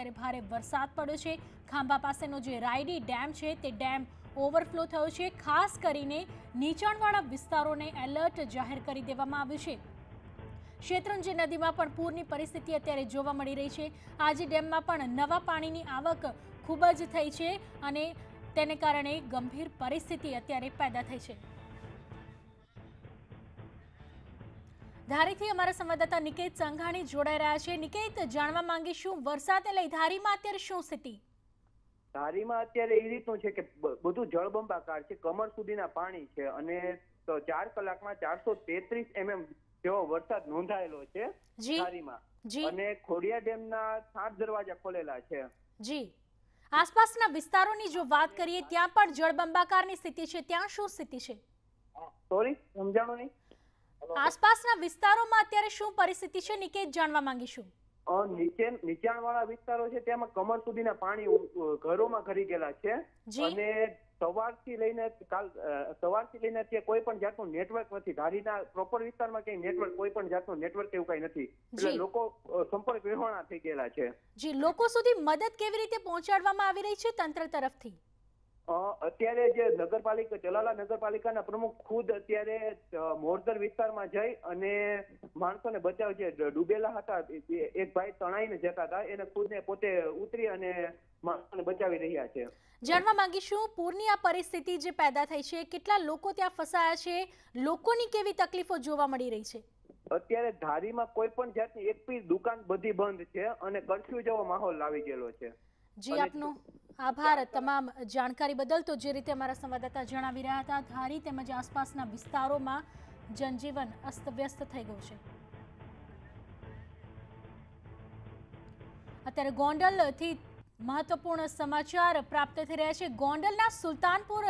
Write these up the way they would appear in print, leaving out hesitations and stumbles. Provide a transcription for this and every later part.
અત્યારે ભારે વરસાદ પડ્યો છે। ખાંભા પાસેનો જે રાયડી ડેમ છે તે ડેમ ઓવરફ્લો થયો છે। ખાસ કરીને નીચાણવાળા વિસ્તારોને એલર્ટ જાહેર કરી દેવામાં આવ્યું છે। શેત્રુંજી નદીમાં પણ પૂરની પરિસ્થિતિ અત્યારે જોવા મળી રહી છે। આજી ડેમમાં પણ નવા પાણીની આવક ખૂબ જ થઈ છે અને તેને કારણે ગંભીર પરિસ્થિતિ અત્યારે પેદા થઈ છે। ધારીથી અમારા સંવાદદાતા નિકેત સંઘાણી જોડાઈ રહ્યા છે। નિકેત, જાણવા માંગીશું વરસાદને લઈ ધારીમાં અત્યારે શું સ્થિતિ? ધારીમાં અત્યારે એ રીતનું છે કે બધું જળબંબાકાર છે, કમર સુધીના પાણી છે અને 4 કલાકમાં 433 mm જેવો વરસાદ નોંધાયેલો છે ધારીમાં અને ખોડિયા ડેમના 7 દરવાજા ખોલેલા છે। જી, આસપાસના વિસ્તારોની જો વાત કરીએ ત્યાં પણ જળબંબાકારની સ્થિતિ છે, ત્યાં શું સ્થિતિ છે? સોરી, સમજાણો નહીં। આસપાસના વિસ્તારોમાં અત્યારે શું પરિસ્થિતિ છે નિકેત, જાણવા માંગીશું। નીચાણવાળા વિસ્તારો છે તેમાં કમર સુધીના પાણી ઘરોમાં ઘરી ગયેલા છે અને સવારથી લઈને અત્યારે કોઈ પણ જાતનું નેટવર્ક નથી। ધારીના પ્રોપર વિસ્તારમાં કઈ નેટવર્ક, કોઈ પણ જાતનું નેટવર્ક એવું કઈ નથી, એટલે લોકો સંપર્ક વિહોણા થઈ ગયેલા છે। જી, લોકો સુધી મદદ કેવી રીતે પહોંચાડવામાં આવી રહી છે તંત્ર તરફથી? અત્યારે જે નગરપાલિકા, જલાલા નગરપાલિકાના પ્રમુખ ખુદ અત્યારે મોરદર વિસ્તારમાં જઈ અને માણસોને બચાવ, જે ડૂબેલા હતા, એક ભાઈ તણાઈને જતા હતા, એને ખુદને પોતે ઉતરી અને માણસોને બચાવી રહ્યા છે। જાણવા માંગીશું પૂરની આ પરિસ્થિતિ જે પેદા થઈ છે, કેટલા લોકો ત્યાં ફસાયા છે, લોકોની કેવી તકલીફો જોવા મળી રહી છે? અત્યારે ધારીમાં કોઈ પણ જાતની એક પણ દુકાન બધી બંધ છે અને કર્ફ્યુ જેવો માહોલ આવી ગયેલો છે। જી, આપનો આભાર તમામ જાણકારી બદલ। તો જે રીતે અમારા સંવાદદાતા જણાવી રહ્યા હતા, ધારી તેમજ આસપાસના વિસ્તારોમાં જનજીવન અસ્તવ્યસ્ત થઈ ગયું છે। અત્યારે ગોંડલથી મહત્વપૂર્ણ સમાચાર પ્રાપ્ત થઈ રહ્યા છે। ગોંડલના સુલતાનપુર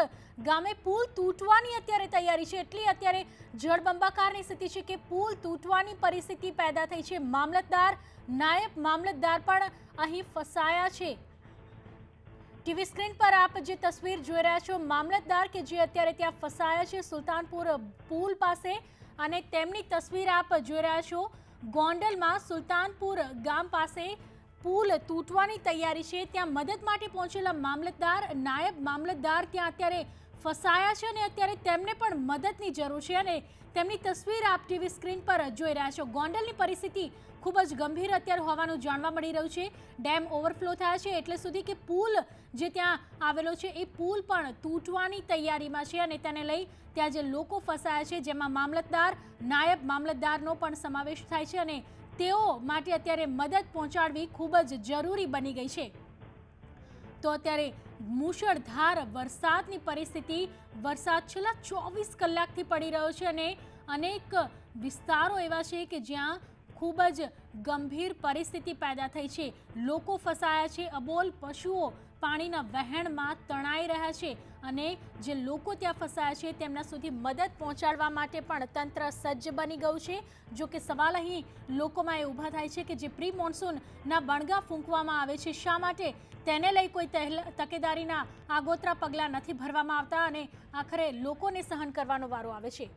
ગામે પુલ તૂટવાની અત્યારે તૈયારી છે, એટલી અત્યારે જળબંબાકારની સ્થિતિ છે કે પુલ તૂટવાની પરિસ્થિતિ પેદા થઈ છે। મામલતદાર, નાયબ મામલતદાર પણ અહીં ફસાયા છે। ટીવી સ્ક્રીન પર આપ જે તસવીર જોઈ રહ્યા છો, મામલતદાર કે જે અત્યારે ત્યાં ફસાયા છે સુલતાનપુર પુલ પાસે, અને તેમની તસવીર આપ જોઈ રહ્યા છો। ગોંડલમાં સુલતાનપુર ગામ પાસે પુલ તૂટવાની તૈયારી છે, ત્યાં મદદ માટે પહોંચેલા મામલતદાર, નાયબ મામલતદાર ત્યાં અત્યારે ફસાયા છે અને અત્યારે તેમને પણ મદદની જરૂર છે અને તેમની તસવીર આપ ટીવી સ્ક્રીન પર જોઈ રહ્યા છો। ગોંડલની પરિસ્થિતિ ખૂબ જ ગંભીર અત્યારે હોવાનું જાણવા મળી રહ્યું છે। ડેમ ઓવરફ્લો થયા છે એટલે સુધી કે પુલ જે ત્યાં આવેલો છે એ પુલ પણ તૂટવાની તૈયારીમાં છે અને તેને લઈ ત્યાં જે લોકો ફસાયા છે, જેમાં મામલતદાર, નાયબ મામલતદારનો પણ સમાવેશ થાય છે અને તેઓ માટે અત્યારે મદદ પહોંચાડવી ખૂબ જ જરૂરી બની ગઈ છે। તો અત્યારે મુશળધાર વરસાદની પરિસ્થિતિ, વરસાદ છેલ્લા 24 કલાકથી પડી રહ્યો છે અને અનેક વિસ્તારો એવા છે કે જ્યાં ખૂબ જ ગંભીર પરિસ્થિતિ પેદા થઈ છે। લોકો ફસાયા છે, અબોલ પશુઓ પાણીના વહેણમાં તણાઈ રહ્યા છે અને જે લોકો ત્યાં ફસાયા છે તેમના સુધી મદદ પહોંચાડવા માટે પણ તંત્ર સજ્જ બની ગયું છે। જો કે સવાલ અહીં લોકોમાં એ ઊભા થાય છે કે જે પ્રી મોન્સૂનના બણગા ફૂંકવામાં આવે છે, શા માટે તેને લઈ કોઈ તકેદારીના આગોતરા પગલાં નથી ભરવામાં આવતા અને આખરે લોકોને સહન કરવાનો વારો આવે છે।